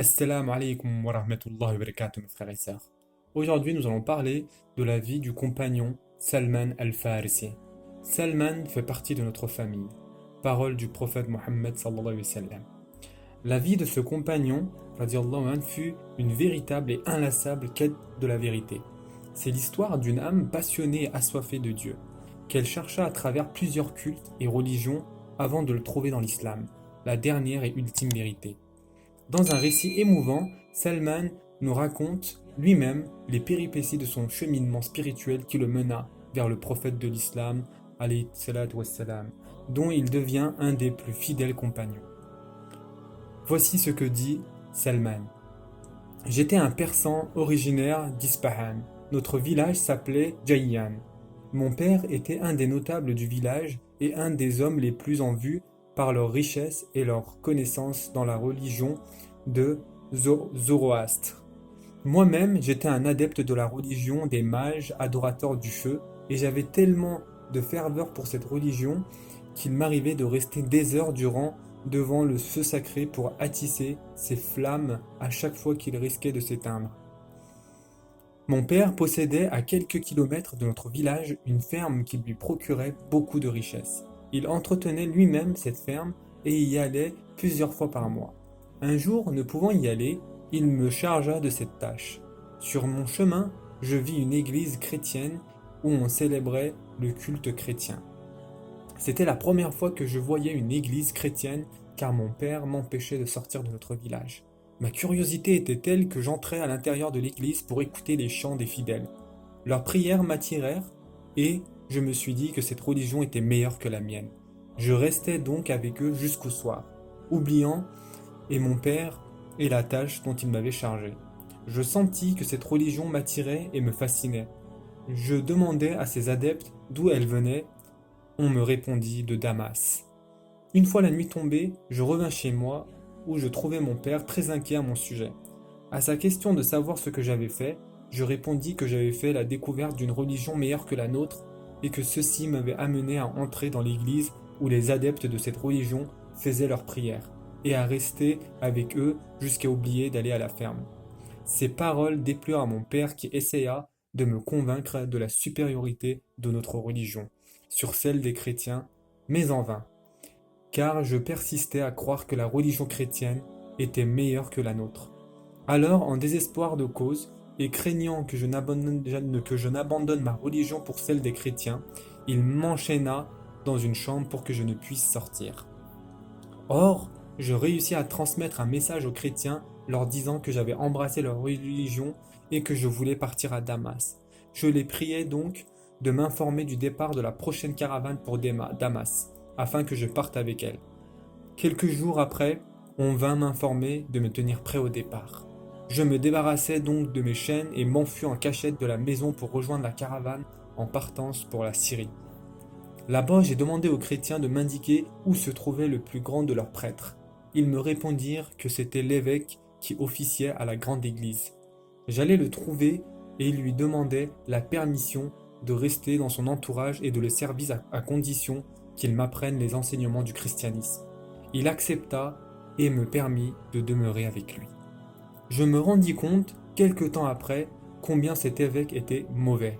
Assalamu alaikum wa rahmatullahi wa barakatuh, mes frères et sœurs. Aujourd'hui, nous allons parler de la vie du compagnon Salman al-Farisi. Salman fait partie de notre famille. Parole du prophète Mohammed sallallahu alayhi wa sallam. La vie de ce compagnon, radiallahu anhu, fut une véritable et inlassable quête de la vérité. C'est l'histoire d'une âme passionnée et assoiffée de Dieu, qu'elle chercha à travers plusieurs cultes et religions avant de le trouver dans l'islam, la dernière et ultime vérité. Dans un récit émouvant, Salman nous raconte lui-même les péripéties de son cheminement spirituel qui le mena vers le prophète de l'islam, alayhi salatu wassalam, dont il devient un des plus fidèles compagnons. Voici ce que dit Salman. J'étais un persan originaire d'Ispahan. Notre village s'appelait Jayyan. Mon père était un des notables du village et un des hommes les plus en vue par leur richesse et leur connaissance dans la religion de Zoroastre. Moi-même, j'étais un adepte de la religion des mages adorateurs du feu et j'avais tellement de ferveur pour cette religion qu'il m'arrivait de rester des heures durant devant le feu sacré pour attiser ses flammes à chaque fois qu'il risquait de s'éteindre. Mon père possédait à quelques kilomètres de notre village une ferme qui lui procurait beaucoup de richesses. Il entretenait lui-même cette ferme et y allait plusieurs fois par mois. Un jour, ne pouvant y aller, il me chargea de cette tâche. Sur mon chemin, je vis une église chrétienne où on célébrait le culte chrétien. C'était la première fois que je voyais une église chrétienne car mon père m'empêchait de sortir de notre village. Ma curiosité était telle que j'entrai à l'intérieur de l'église pour écouter les chants des fidèles. Leurs prières m'attirèrent et je me suis dit que cette religion était meilleure que la mienne. Je restais donc avec eux jusqu'au soir, oubliant et mon père et la tâche dont il m'avait chargé. Je sentis que cette religion m'attirait et me fascinait. Je demandai à ses adeptes d'où elle venait. On me répondit de Damas. Une fois la nuit tombée, je revins chez moi où je trouvais mon père très inquiet à mon sujet. À sa question de savoir ce que j'avais fait, je répondis que j'avais fait la découverte d'une religion meilleure que la nôtre et que ceci m'avait amené à entrer dans l'église où les adeptes de cette religion faisaient leurs prières et à rester avec eux jusqu'à oublier d'aller à la ferme. Ces paroles déplurent à mon père qui essaya de me convaincre de la supériorité de notre religion sur celle des chrétiens, mais en vain, car je persistais à croire que la religion chrétienne était meilleure que la nôtre. Alors, en désespoir de cause, et craignant que je n'abandonne ma religion pour celle des chrétiens, il m'enchaîna dans une chambre pour que je ne puisse sortir. Or, je réussis à transmettre un message aux chrétiens leur disant que j'avais embrassé leur religion et que je voulais partir à Damas. Je les priais donc de m'informer du départ de la prochaine caravane pour Damas, afin que je parte avec elle. Quelques jours après, on vint m'informer de me tenir prêt au départ. Je me débarrassai donc de mes chaînes et m'enfuis en cachette de la maison pour rejoindre la caravane en partance pour la Syrie. Là-bas, j'ai demandé aux chrétiens de m'indiquer où se trouvait le plus grand de leurs prêtres. Ils me répondirent que c'était l'évêque qui officiait à la grande église. J'allais le trouver et lui demandai la permission de rester dans son entourage et de le servir à condition qu'il m'apprenne les enseignements du christianisme. Il accepta et me permit de demeurer avec lui. Je me rendis compte, quelque temps après, combien cet évêque était mauvais.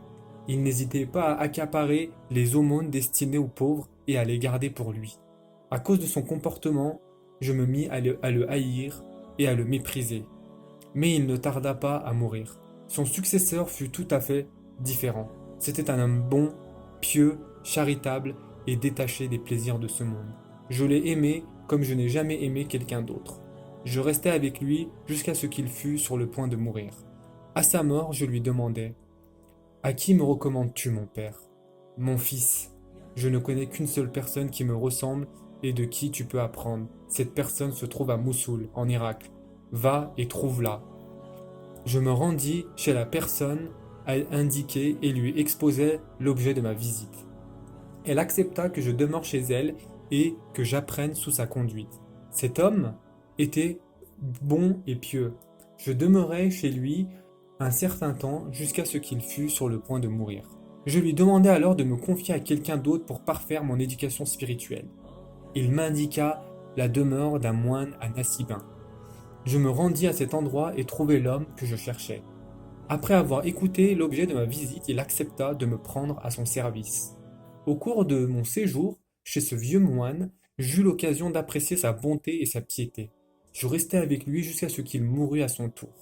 Il n'hésitait pas à accaparer les aumônes destinées aux pauvres et à les garder pour lui. À cause de son comportement, je me mis à le haïr et à le mépriser. Mais il ne tarda pas à mourir. Son successeur fut tout à fait différent. C'était un homme bon, pieux, charitable et détaché des plaisirs de ce monde. Je l'ai aimé comme je n'ai jamais aimé quelqu'un d'autre. Je restai avec lui jusqu'à ce qu'il fût sur le point de mourir. À sa mort, je lui demandai : « À qui me recommandes-tu, mon père ? » ? « Mon fils, je ne connais qu'une seule personne qui me ressemble et de qui tu peux apprendre. Cette personne se trouve à Mossoul, en Irak. Va et trouve-la. » Je me rendis chez la personne indiquée et lui exposai l'objet de ma visite. Elle accepta que je demeure chez elle et que j'apprenne sous sa conduite. Cet homme était bon et pieux. Je demeurai chez lui un certain temps jusqu'à ce qu'il fût sur le point de mourir. Je lui demandai alors de me confier à quelqu'un d'autre pour parfaire mon éducation spirituelle. Il m'indiqua la demeure d'un moine à Nassibin. Je me rendis à cet endroit et trouvai l'homme que je cherchais. Après avoir écouté l'objet de ma visite, il accepta de me prendre à son service. Au cours de mon séjour chez ce vieux moine, j'eus l'occasion d'apprécier sa bonté et sa piété. Je restai avec lui jusqu'à ce qu'il mourût à son tour.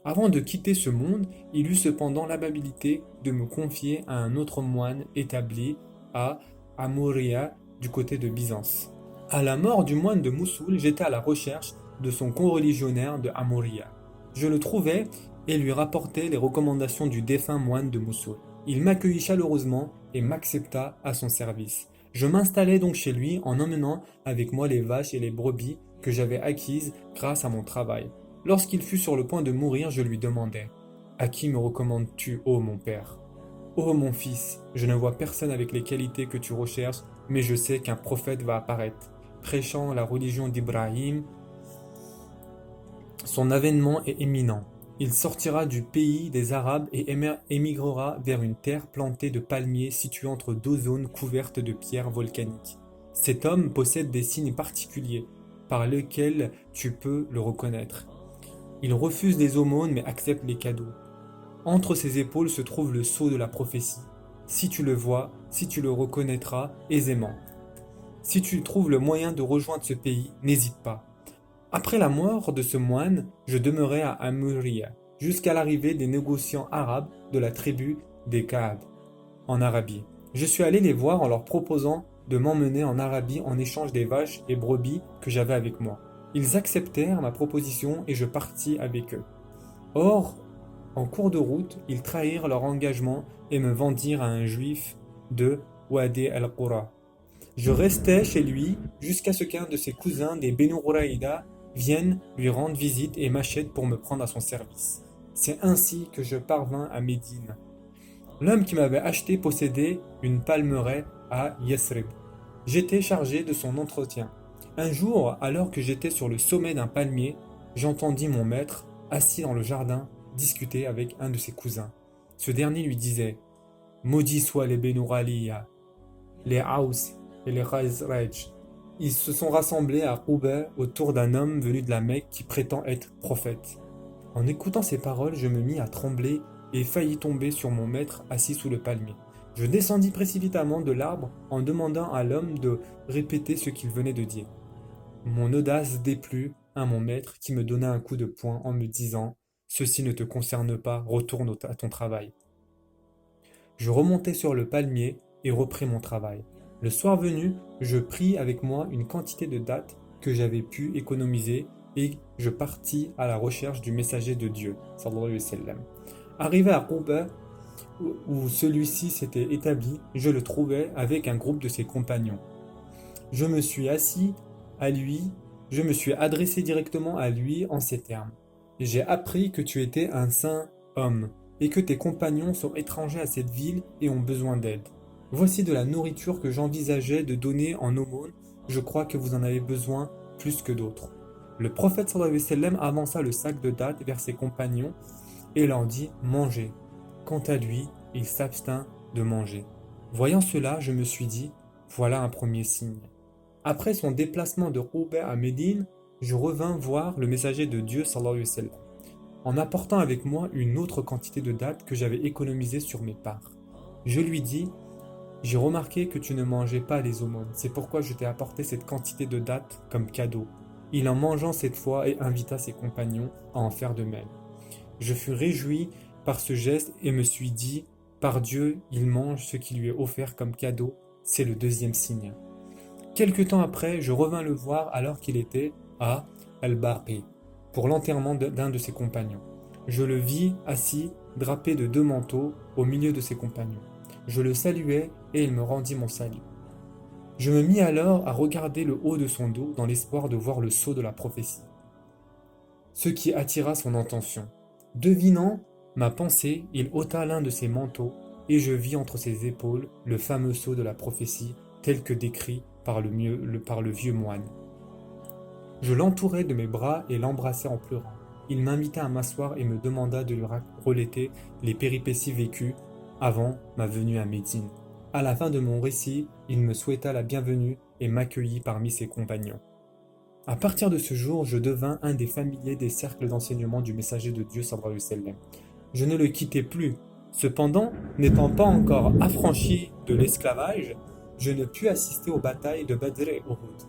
Avant de quitter ce monde, il eut cependant l'amabilité de me confier à un autre moine établi à Amoria du côté de Byzance. À la mort du moine de Mossoul, j'étais à la recherche de son coreligionnaire de Amoria. Je le trouvai et lui rapportai les recommandations du défunt moine de Mossoul. Il m'accueillit chaleureusement et m'accepta à son service. Je m'installai donc chez lui en emmenant avec moi les vaches et les brebis que j'avais acquises grâce à mon travail. Lorsqu'il fut sur le point de mourir, je lui demandai: À qui me recommandes-tu, ô mon père? Ô mon fils, je ne vois personne avec les qualités que tu recherches, mais je sais qu'un prophète va apparaître. Prêchant la religion d'Ibrahim, son avènement est imminent. Il sortira du pays des Arabes et émigrera vers une terre plantée de palmiers située entre deux zones couvertes de pierres volcaniques. Cet homme possède des signes particuliers par lesquels tu peux le reconnaître. Il refuse les aumônes mais accepte les cadeaux. Entre ses épaules se trouve le sceau de la prophétie. Si tu le vois, si tu le reconnaîtras aisément. Si tu trouves le moyen de rejoindre ce pays, n'hésite pas. Après la mort de ce moine, je demeurai à Amuria, jusqu'à l'arrivée des négociants arabes de la tribu des Kaab, en Arabie. Je suis allé les voir en leur proposant de m'emmener en Arabie en échange des vaches et brebis que j'avais avec moi. Ils acceptèrent ma proposition et je partis avec eux. Or, en cours de route, ils trahirent leur engagement et me vendirent à un juif de Wadi al-Qura. Je restai chez lui jusqu'à ce qu'un de ses cousins des Benu Quraïda vienne lui rendre visite et m'achète pour me prendre à son service. C'est ainsi que je parvins à Médine. L'homme qui m'avait acheté possédait une palmeraie à Yesrib. J'étais chargé de son entretien. Un jour, alors que j'étais sur le sommet d'un palmier, j'entendis mon maître, assis dans le jardin, discuter avec un de ses cousins. Ce dernier lui disait: Maudits soient les Benu Ghaliya, les Haus et les Khazraj. Ils se sont rassemblés à Roubaix autour d'un homme venu de la Mecque qui prétend être prophète. En écoutant ces paroles, je me mis à trembler et faillis tomber sur mon maître assis sous le palmier. Je descendis précipitamment de l'arbre en demandant à l'homme de répéter ce qu'il venait de dire. Mon audace déplut à mon maître qui me donna un coup de poing en me disant: Ceci ne te concerne pas, retourne à ton travail. Je remontai sur le palmier et repris mon travail. Le soir venu, je pris avec moi une quantité de dattes que j'avais pu économiser et je partis à la recherche du messager de Dieu, sallallahu alayhi wa sallam. Arrivé à Roubaix, où celui-ci s'était établi, je le trouvai avec un groupe de ses compagnons. Je me suis assis à lui, je me suis adressé directement à lui en ces termes. J'ai appris que tu étais un saint homme et que tes compagnons sont étrangers à cette ville et ont besoin d'aide. Voici de la nourriture que j'envisageais de donner en aumône, je crois que vous en avez besoin plus que d'autres. Le prophète sallallahu alayhi wa sallam avança le sac de dattes vers ses compagnons et leur dit: Mangez. Quant à lui, il s'abstint de manger. Voyant cela, je me suis dit: voilà un premier signe. Après son déplacement de Roubaix à Médine, je revins voir le messager de Dieu sallallahu alayhi wa sallam, en apportant avec moi une autre quantité de dattes que j'avais économisées sur mes parts. Je lui dis: j'ai remarqué que tu ne mangeais pas les aumônes, c'est pourquoi je t'ai apporté cette quantité de dattes comme cadeau. Il en mangeant cette fois et invita ses compagnons à en faire de même. Je fus réjoui par ce geste et me suis dit: par Dieu, il mange ce qui lui est offert comme cadeau, c'est le deuxième signe. Quelque temps après, je revins le voir alors qu'il était à Al-Baqi pour l'enterrement d'un de ses compagnons. Je le vis assis, drapé de deux manteaux, au milieu de ses compagnons. Je le saluai et il me rendit mon salut. Je me mis alors à regarder le haut de son dos dans l'espoir de voir le sceau de la prophétie, ce qui attira son attention. Devinant ma pensée, il ôta l'un de ses manteaux et je vis entre ses épaules le fameux sceau de la prophétie tel que décrit par le vieux moine. Je l'entourai de mes bras et l'embrassai en pleurant. Il m'invita à m'asseoir et me demanda de lui relater les péripéties vécues avant ma venue à Médine. À la fin de mon récit, il me souhaita la bienvenue et m'accueillit parmi ses compagnons. À partir de ce jour, je devins un des familiers des cercles d'enseignement du messager de Dieu sallallahu alayhi wa sallam. Je ne le quittais plus. Cependant, n'étant pas encore affranchi de l'esclavage, je ne pus assister aux batailles de Badr et Uhud.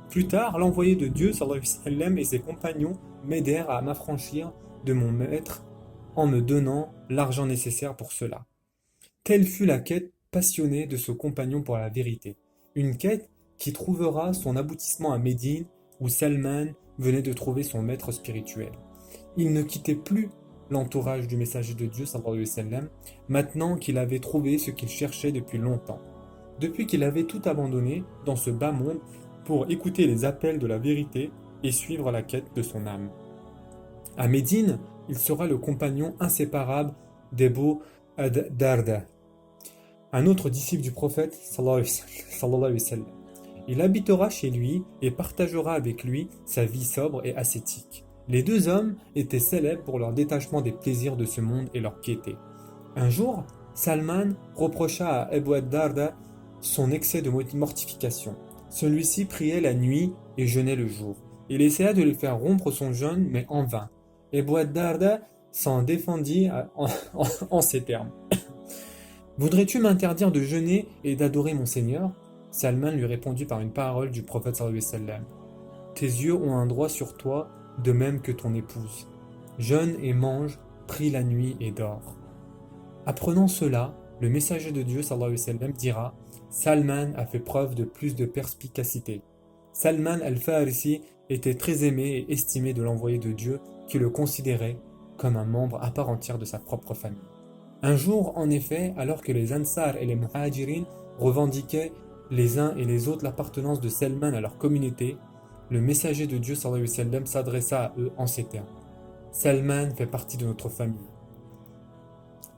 Plus tard, l'envoyé de Dieu sallallahu alayhi wa sallam et ses compagnons m'aidèrent à m'affranchir de mon maître en me donnant l'argent nécessaire pour cela. Telle fut la quête passionnée de ce compagnon pour la vérité. Une quête qui trouvera son aboutissement à Médine, où Salman venait de trouver son maître spirituel. Il ne quittait plus l'entourage du messager de Dieu, sallallahu alayhi wa sallam, maintenant qu'il avait trouvé ce qu'il cherchait depuis longtemps. Depuis qu'il avait tout abandonné dans ce bas monde pour écouter les appels de la vérité et suivre la quête de son âme. À Médine, il sera le compagnon inséparable d'Ebu Darda, un autre disciple du prophète sallallahu alayhi wa sallam. Il habitera chez lui et partagera avec lui sa vie sobre et ascétique. Les deux hommes étaient célèbres pour leur détachement des plaisirs de ce monde et leur piété. Un jour, Salman reprocha à Ebu Darda son excès de mortification. Celui-ci priait la nuit et jeûnait le jour. Il essaya de lui faire rompre son jeûne, mais en vain. Ebu Darda s'en défendit en ces termes. « Voudrais-tu m'interdire de jeûner et d'adorer mon Seigneur ?» Salman lui répondit par une parole du prophète sallallahu alayhi wa sallam. « Tes yeux ont un droit sur toi, de même que ton épouse. Jeûne et mange, prie la nuit et dors. » Apprenant cela, le messager de Dieu sallallahu alayhi wa sallam dira « Salman a fait preuve de plus de perspicacité. » Salman al-Farisi était très aimé et estimé de l'envoyé de Dieu qui le considérait comme un membre à part entière de sa propre famille. Un jour, en effet, alors que les Ansar et les Muhajirin revendiquaient les uns et les autres l'appartenance de Salman à leur communauté, le messager de Dieu sallallahu alayhi wa sallam s'adressa à eux en ces termes. Salman fait partie de notre famille.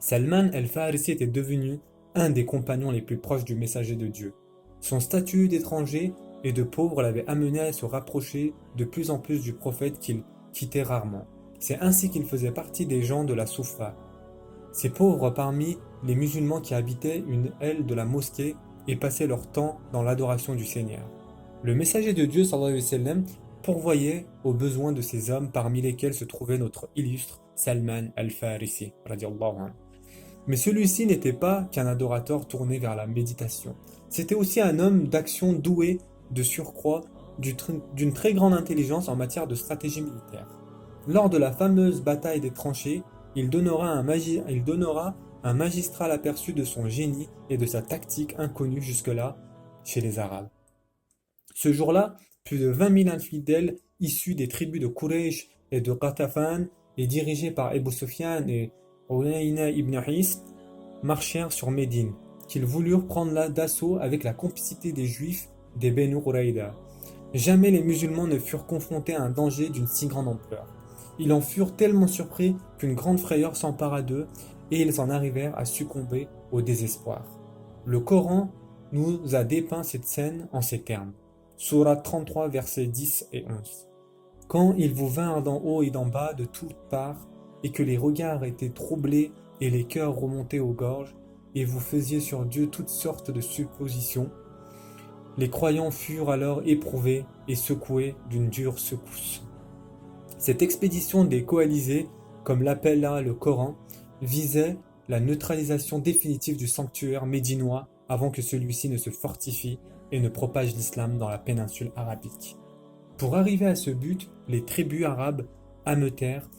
Salman al-Farisi était devenu un des compagnons les plus proches du messager de Dieu. Son statut d'étranger et de pauvre l'avait amené à se rapprocher de plus en plus du prophète qu'il quittait rarement. C'est ainsi qu'il faisait partie des gens de la Souffa. Ces pauvres parmi les musulmans qui habitaient une aile de la mosquée et passaient leur temps dans l'adoration du Seigneur. Le messager de Dieu sallallahu alayhi wa sallam pourvoyait aux besoins de ces hommes parmi lesquels se trouvait notre illustre Salman al-Farisi radiyallahu anhu. Mais celui-ci n'était pas qu'un adorateur tourné vers la méditation. C'était aussi un homme d'action doué de surcroît d'une très grande intelligence en matière de stratégie militaire. Lors de la fameuse bataille des tranchées, il donnera un magistral aperçu de son génie et de sa tactique inconnue jusque-là chez les Arabes. Ce jour-là, plus de 20 000 infidèles issus des tribus de Quraysh et de Ghatafan et dirigés par Abu Sufyan et Uyayna ibn Hisn marchèrent sur Médine, qu'ils voulurent prendre d'assaut avec la complicité des Juifs des Benu Qurayda. Jamais les musulmans ne furent confrontés à un danger d'une si grande ampleur. Ils en furent tellement surpris qu'une grande frayeur s'empara d'eux et ils en arrivèrent à succomber au désespoir. Le Coran nous a dépeint cette scène en ces termes. Sourate 33, versets 10 et 11. Quand ils vous vinrent d'en haut et d'en bas, de toutes parts, et que les regards étaient troublés et les cœurs remontés aux gorges, et vous faisiez sur Dieu toutes sortes de suppositions, les croyants furent alors éprouvés et secoués d'une dure secousse. Cette expédition des coalisés, comme l'appela le Coran, visait la neutralisation définitive du sanctuaire médinois avant que celui-ci ne se fortifie et ne propage l'islam dans la péninsule arabique. Pour arriver à ce but, les tribus arabes ameutèrent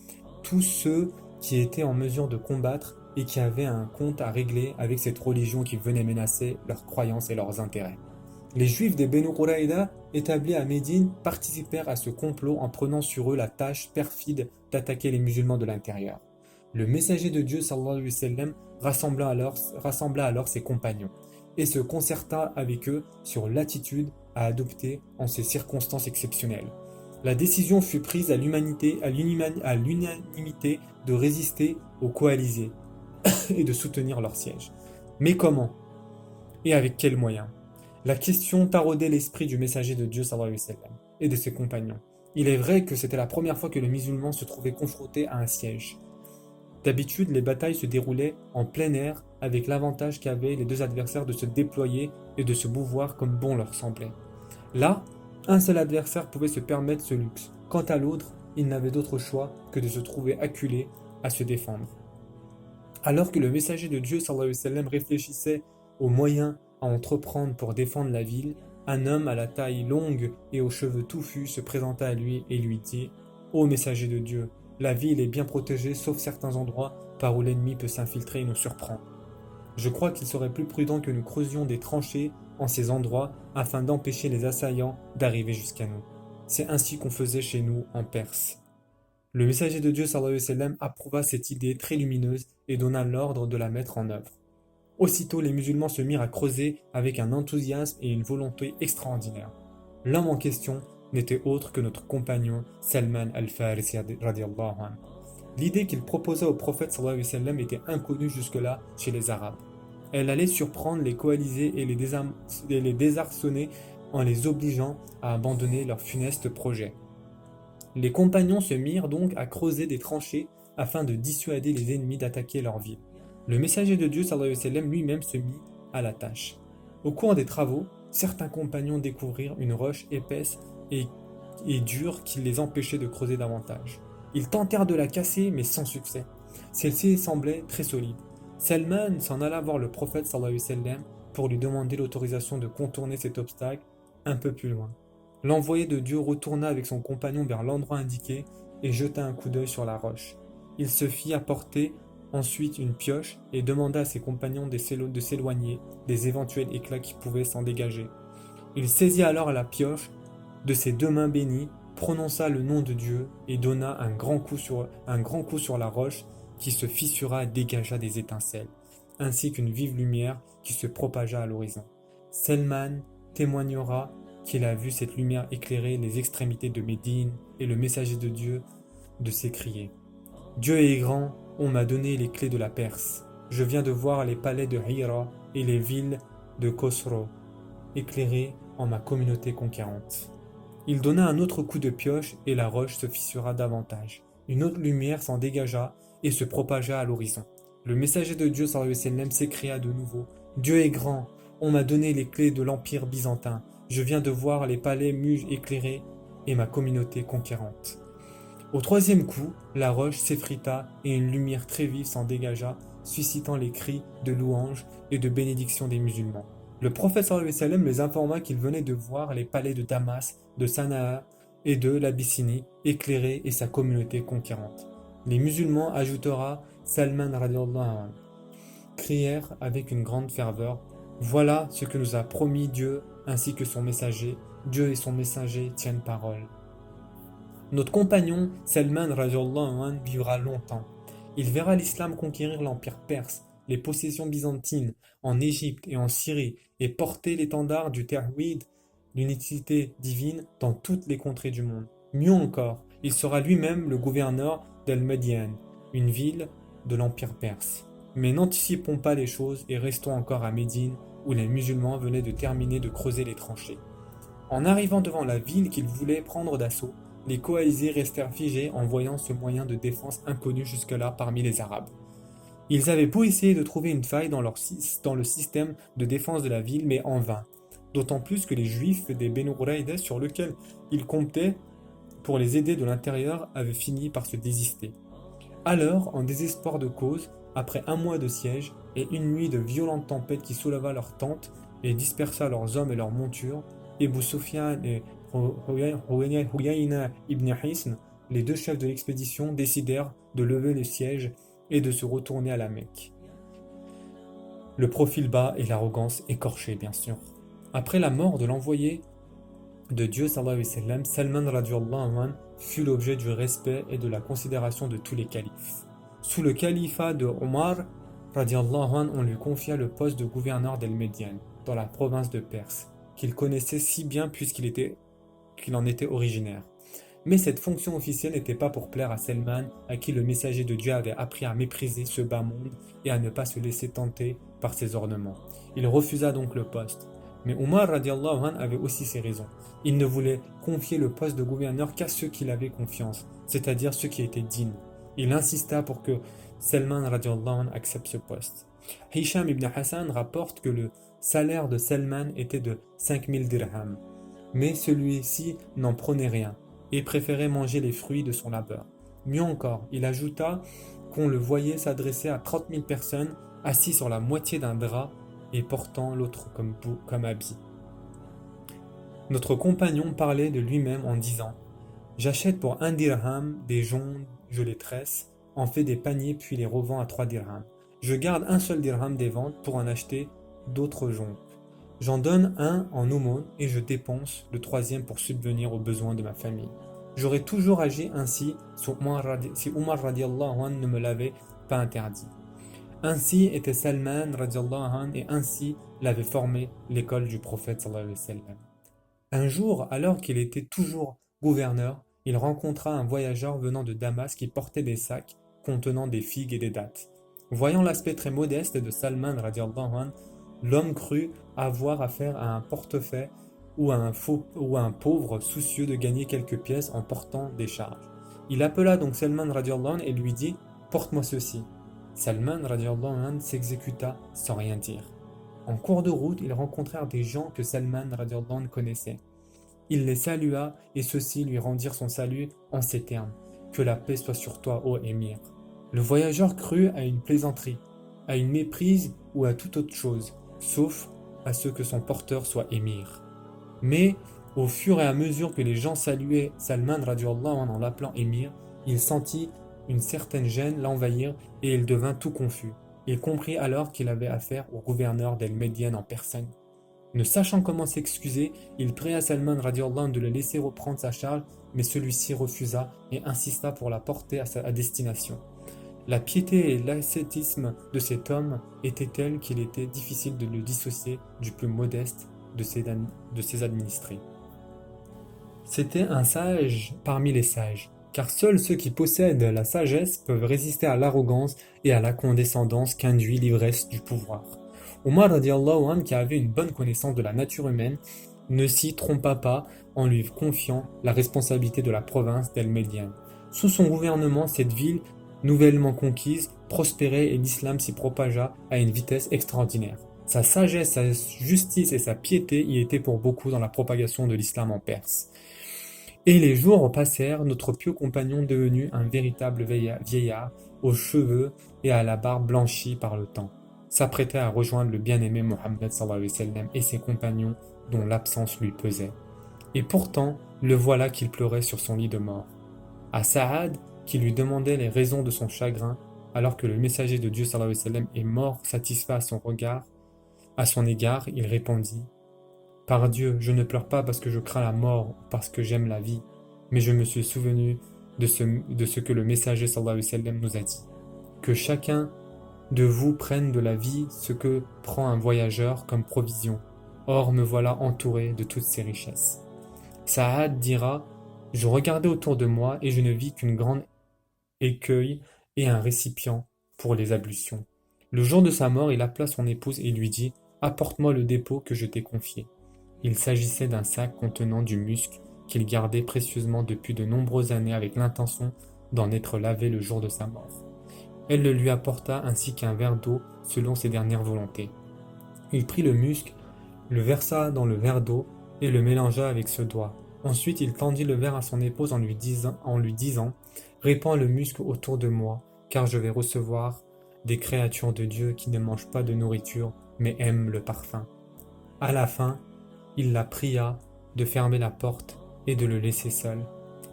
tous ceux qui étaient en mesure de combattre et qui avaient un compte à régler avec cette religion qui venait menacer leurs croyances et leurs intérêts. Les Juifs des Benu Qurayda, établis à Médine, participèrent à ce complot en prenant sur eux la tâche perfide d'attaquer les musulmans de l'intérieur. Le messager de Dieu sallallahu alayhi wa sallam rassembla alors ses compagnons et se concerta avec eux sur l'attitude à adopter en ces circonstances exceptionnelles. La décision fut prise à l'unanimité de résister aux coalisés et de soutenir leur siège. Mais comment? Et avec quels moyens? La question taraudait l'esprit du messager de Dieu sallallahu alayhi wa sallam et de ses compagnons. Il est vrai que c'était la première fois que les musulmans se trouvaient confrontés à un siège. D'habitude, les batailles se déroulaient en plein air avec l'avantage qu'avaient les deux adversaires de se déployer et de se mouvoir comme bon leur semblait. Là, Un seul adversaire pouvait se permettre ce luxe. Quant à l'autre, il n'avait d'autre choix que de se trouver acculé à se défendre. Alors que le messager de Dieu sallallahu alayhi wa sallam réfléchissait aux moyens à entreprendre pour défendre la ville, un homme à la taille longue et aux cheveux touffus se présenta à lui et lui dit: Ô messager de Dieu, la ville est bien protégée sauf certains endroits par où l'ennemi peut s'infiltrer et nous surprendre. Je crois qu'il serait plus prudent que nous creusions des tranchées en ces endroits afin d'empêcher les assaillants d'arriver jusqu'à nous. C'est ainsi qu'on faisait chez nous en Perse. Le messager de Dieu sallallahu alayhi wa sallam approuva cette idée très lumineuse et donna l'ordre de la mettre en œuvre. Aussitôt, les musulmans se mirent à creuser avec un enthousiasme et une volonté extraordinaires. L'homme en question n'était autre que notre compagnon Salman al-Farisi radiallahu anhu. L'idée qu'il proposait au prophète sallallahu alayhi wa sallam était inconnue jusque-là chez les Arabes. Elle allait surprendre les coalisés et les désarçonner en les obligeant à abandonner leur funeste projet. Les compagnons se mirent donc à creuser des tranchées afin de dissuader les ennemis d'attaquer leur ville. Le messager de Dieu sallallahu alayhi wa sallam lui-même se mit à la tâche. Au cours des travaux, certains compagnons découvrirent une roche épaisse et dure qui les empêchait de creuser davantage. Ils tentèrent de la casser, mais sans succès. Celle-ci semblait très solide. Salman s'en alla voir le prophète sallallahu alayhi wa sallam pour lui demander l'autorisation de contourner cet obstacle un peu plus loin. L'envoyé de Dieu retourna avec son compagnon vers l'endroit indiqué et jeta un coup d'œil sur la roche. Il se fit apporter ensuite une pioche et demanda à ses compagnons de s'éloigner des éventuels éclats qui pouvaient s'en dégager. Il saisit alors la pioche de ses deux mains bénies, prononça le nom de Dieu et donna un grand coup sur la roche qui se fissura et dégagea des étincelles, ainsi qu'une vive lumière qui se propagea à l'horizon. Salman témoignera qu'il a vu cette lumière éclairer les extrémités de Médine et le messager de Dieu de s'écrier: Dieu est grand, on m'a donné les clés de la Perse. Je viens de voir les palais de Hira et les villes de Khosrow éclairées en ma communauté conquérante. Il donna un autre coup de pioche et la roche se fissura davantage. Une autre lumière s'en dégagea et se propagea à l'horizon. Le messager de Dieu sallallahu alayhi wa sallam s'écria de nouveau: Dieu est grand, on m'a donné les clés de l'empire byzantin. Je viens de voir les palais muges éclairés et ma communauté conquérante. Au troisième coup, la roche s'effrita et une lumière très vive s'en dégagea, suscitant les cris de louange et de bénédiction des musulmans. Le prophète sallallahu alayhi wa sallam les informa qu'il venait de voir les palais de Damas, de Sanaa et de l'Abyssinie éclairés et sa communauté conquérante. Les musulmans, ajoutera Salman radiallahu anhu, crièrent avec une grande ferveur: Voilà ce que nous a promis Dieu ainsi que son messager. Dieu et son messager tiennent parole. Notre compagnon Salman radiallahu anhu vivra longtemps. Il verra l'islam conquérir l'empire perse, les possessions byzantines en Égypte et en Syrie et porter l'étendard du Tawhid, l'unicité divine, dans toutes les contrées du monde. Mieux encore, il sera lui-même le gouverneur d'Al-Madian, une ville de l'empire perse. Mais n'anticipons pas les choses et restons encore à Médine où les musulmans venaient de terminer de creuser les tranchées. En arrivant devant la ville qu'ils voulaient prendre d'assaut, les coalisés restèrent figés en voyant ce moyen de défense inconnu jusque-là parmi les Arabes. Ils avaient beau essayer de trouver une faille dans le système de défense de la ville, mais en vain. D'autant plus que les Juifs des Benu Qurayza sur lesquels ils comptaient pour les aider de l'intérieur avaient fini par se désister. Alors, en désespoir de cause, après un mois de siège et une nuit de violentes tempêtes qui souleva leurs tentes et dispersa leurs hommes et leurs montures, Ebu Sufyan et Huyayna ibn Hisn, les deux chefs de l'expédition, décidèrent de lever le siège et de se retourner à la Mecque. Le profil bas et l'arrogance écorchée, bien sûr. Après la mort de l'envoyé de Dieu sallallahu alayhi wa sallam, Salman radiallahu anhu fut l'objet du respect et de la considération de tous les califes. Sous le califat de Omar radiallahu anhu, on lui confia le poste de gouverneur d'El-Médiane, dans la province de Perse, qu'il connaissait si bien qu'il en était originaire. Mais cette fonction officielle n'était pas pour plaire à Salman, à qui le messager de Dieu avait appris à mépriser ce bas monde et à ne pas se laisser tenter par ses ornements. Il refusa donc le poste. Mais Omar radiallahu anhu avait aussi ses raisons. Il ne voulait confier le poste de gouverneur qu'à ceux qui l'avaient confiance, c'est-à-dire ceux qui étaient dignes. Il insista pour que Salman radiallahu anhu accepte ce poste. Hisham ibn Hassan rapporte que le salaire de Salman était de 5000 dirhams. Mais celui-ci n'en prenait rien et préférait manger les fruits de son labeur. Mieux encore, il ajouta qu'on le voyait s'adresser à 30 000 personnes assis sur la moitié d'un drap et portant l'autre comme habit. Notre compagnon parlait de lui-même en disant: j'achète pour 1 dirham des joncs, je les tresse, en fais des paniers puis les revends à 3 dirhams. Je garde un seul dirham des ventes pour en acheter d'autres joncs. J'en donne un en aumône et je dépense le troisième pour subvenir aux besoins de ma famille. J'aurais toujours agi ainsi si Omar radiallahu anhu ne me l'avait pas interdit. Ainsi était Salman radiallahu anhu et ainsi l'avait formé l'école du prophète sallallahu alayhi wa sallam. Un jour, alors qu'il était toujours gouverneur, il rencontra un voyageur venant de Damas qui portait des sacs contenant des figues et des dattes. Voyant l'aspect très modeste de Salman radiallahu anhu, l'homme crut avoir affaire à un portefaix ou à un pauvre soucieux de gagner quelques pièces en portant des charges. Il appela donc Salman radiallahu anhu et lui dit: porte-moi ceci. Salman radiallahu anhu s'exécuta sans rien dire. En cours de route, ils rencontrèrent des gens que Salman radiallahu anhu connaissait. Il les salua et ceux-ci lui rendirent son salut en ces termes: que la paix soit sur toi, ô émir. Le voyageur crut à une plaisanterie, à une méprise ou à toute autre chose, sauf à ce que son porteur soit émir. Mais au fur et à mesure que les gens saluaient Salman radiallahu anhu en l'appelant émir, il sentit une certaine gêne l'envahir et il devint tout confus. Il comprit alors qu'il avait affaire au gouverneur d'El Médiane en personne. Ne sachant comment s'excuser, il pria Salman radiallahu anhu de le laisser reprendre sa charge, mais celui-ci refusa et insista pour la porter à destination. La piété et l'ascétisme de cet homme étaient tels qu'il était difficile de le dissocier du plus modeste de ses administrés. C'était un sage parmi les sages, car seuls ceux qui possèdent la sagesse peuvent résister à l'arrogance et à la condescendance qu'induit l'ivresse du pouvoir. Omar radiallahu anhu, qui avait une bonne connaissance de la nature humaine, ne s'y trompa pas en lui confiant la responsabilité de la province d'El Médiane. Sous son gouvernement, cette ville, nouvellement conquise, prospérait et l'islam s'y propagea à une vitesse extraordinaire. Sa sagesse, sa justice et sa piété y étaient pour beaucoup dans la propagation de l'islam en Perse. Et les jours passèrent, notre pieux compagnon devenu un véritable vieillard, aux cheveux et à la barbe blanchis par le temps, s'apprêtait à rejoindre le bien-aimé Mohammed sallallahu alayhi wa sallam et ses compagnons dont l'absence lui pesait. Et pourtant, le voilà qu'il pleurait sur son lit de mort. À Saad, qui lui demandait les raisons de son chagrin, alors que le messager de Dieu sallallahu alayhi wa sallam est mort satisfait à son égard, il répondit: par Dieu, je ne pleure pas parce que je crains la mort ou parce que j'aime la vie, mais je me suis souvenu de ce que le messager sallallahu alayhi wa sallam nous a dit. Que chacun de vous prenne de la vie ce que prend un voyageur comme provision. Or me voilà entouré de toutes ces richesses. Saad dira: je regardais autour de moi et je ne vis qu'une grande écueil et un récipient pour les ablutions. Le jour de sa mort, il appela son épouse et lui dit: apporte-moi le dépôt que je t'ai confié. Il s'agissait d'un sac contenant du musc qu'il gardait précieusement depuis de nombreuses années avec l'intention d'en être lavé le jour de sa mort. Elle le lui apporta ainsi qu'un verre d'eau selon ses dernières volontés. Il prit le musc, le versa dans le verre d'eau et le mélangea avec ce doigt. Ensuite il tendit le verre à son épouse en lui disant: répands le musc autour de moi, car je vais recevoir des créatures de Dieu qui ne mangent pas de nourriture mais aiment le parfum. À la fin, il la pria de fermer la porte et de le laisser seul.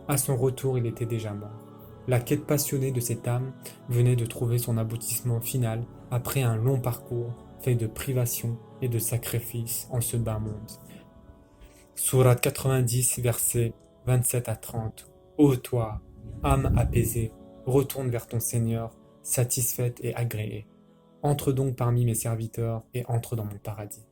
À son retour, il était déjà mort. La quête passionnée de cette âme venait de trouver son aboutissement final après un long parcours fait de privations et de sacrifices en ce bas monde. Sourate 90, versets 27 à 30. Ô toi, âme apaisée, retourne vers ton Seigneur, satisfaite et agréée. Entre donc parmi mes serviteurs et entre dans mon paradis.